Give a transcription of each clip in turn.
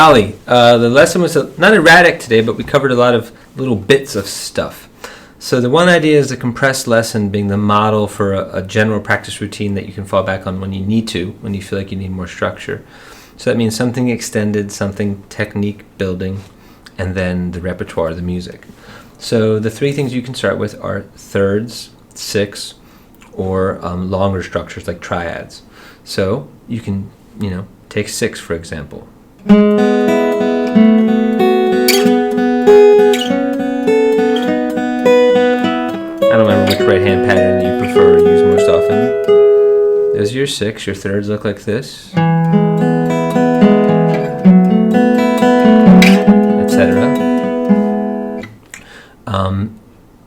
Ollie, the lesson was not erratic today, but we covered a lot of little bits of stuff. So the one idea is the compressed lesson being the model for a general practice routine that you can fall back on when you need to, when you feel like you need more structure. So that means something extended, something technique building, and then the repertoire, the music. So the three things you can start with are thirds, sixths, or longer structures like triads. So you can, take six for example. I don't remember which right hand pattern that you prefer or use most often. There's your six. Your thirds look like this, etc.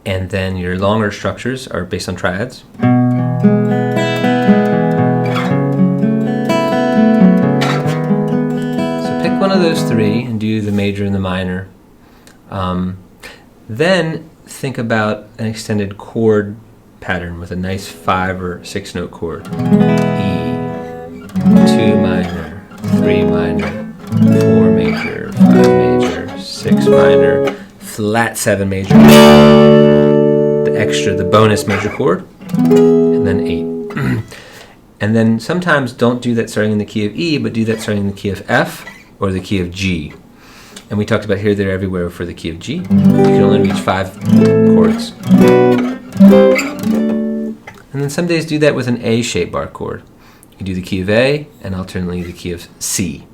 And then your longer structures are based on triads. One of those three and do the major and the minor. Then think about an extended chord pattern with a nice 5 or 6 note chord. E, 2 minor, 3 minor, 4 major, 5 major, 6 minor, flat 7 major, the bonus major chord, and then 8. And then sometimes don't do that starting in the key of E, but do that starting in the key of F or the key of G. And we talked about here, there, everywhere for the key of G. You can only reach 5 chords. And then some days do that with an A-shaped bar chord. You do the key of A and alternately the key of C.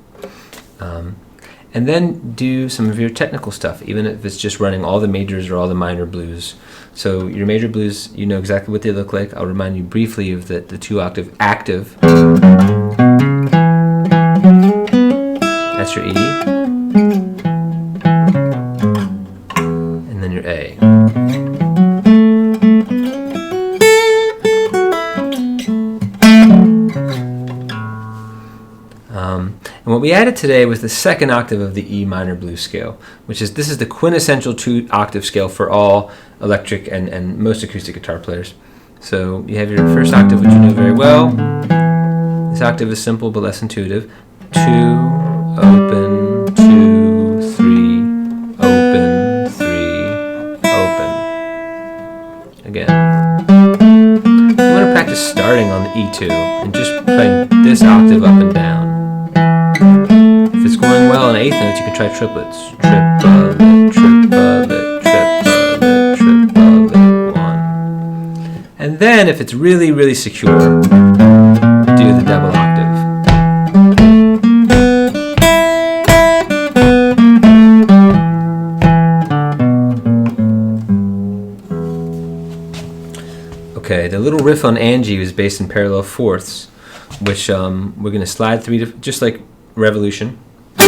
And then do some of your technical stuff, even if it's just running all the majors or all the minor blues. So your major blues, you know exactly what they look like. I'll remind you briefly of the 2-octave active. That's your E. And then your A. And what we added today was the second octave of the E minor blues scale, this is the quintessential 2-octave scale for all electric and most acoustic guitar players. So you have your first octave, which you know very well. This octave is simple but less intuitive. 2, open, 2, 3, open, 3, open. Again. You want to practice starting on the E2 and just playing this octave up and down. If it's going well on 8th notes, you can try triplets. Triplet, triplet, triplet, triplet, 1. And then if it's really, really secure, do the double octave. Okay, the little riff on Angie was based in parallel fourths, which we're going to slide 3 just like Revolution. So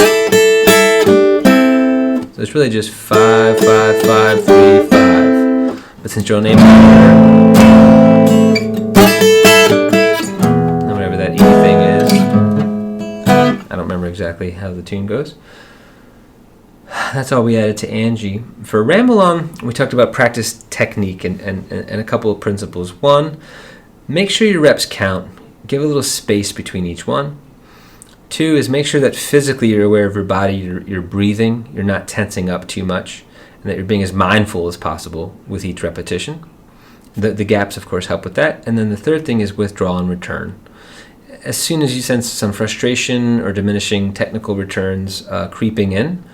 it's really just 5, 5, 5, 3, 5. But since your name's whatever that E thing is, I don't remember exactly how the tune goes. That's all we added to Angie. For Ramble On, we talked about practice technique and a couple of principles. 1, make sure your reps count. Give a little space between each one. 2 is make sure that physically you're aware of your body, you're breathing, you're not tensing up too much, and that you're being as mindful as possible with each repetition. The gaps, of course, help with that. And then the third thing is withdraw and return. As soon as you sense some frustration or diminishing technical returns creeping in,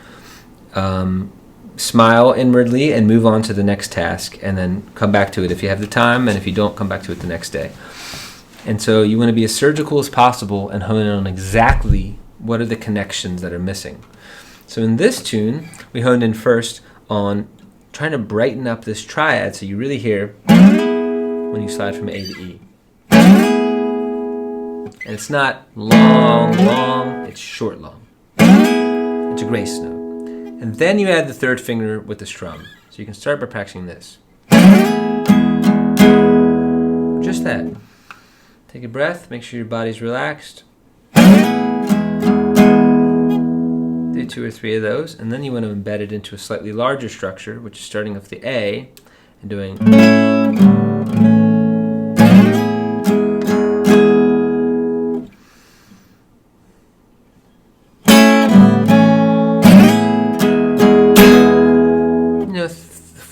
smile inwardly and move on to the next task, and then come back to it if you have the time, and if you don't, come back to it the next day. And so you want to be as surgical as possible and hone in on exactly what are the connections that are missing. So in this tune, we honed in first on trying to brighten up this triad so you really hear when you slide from A to E. And it's not long, long, it's short, long. It's a grace note. And then you add the third finger with the strum. So you can start by practicing this. Just that. Take a breath, make sure your body's relaxed. Do 2 or 3 of those, and then you want to embed it into a slightly larger structure, which is starting with the A and doing.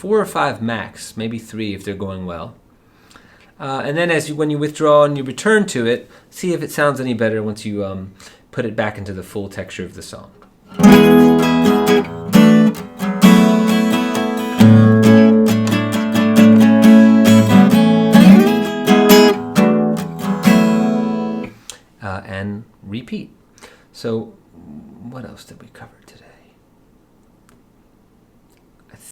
4 or 5 max, maybe 3 if they're going well. And then when you withdraw and you return to it, see if it sounds any better once you put it back into the full texture of the song. And repeat. So what else did we cover today?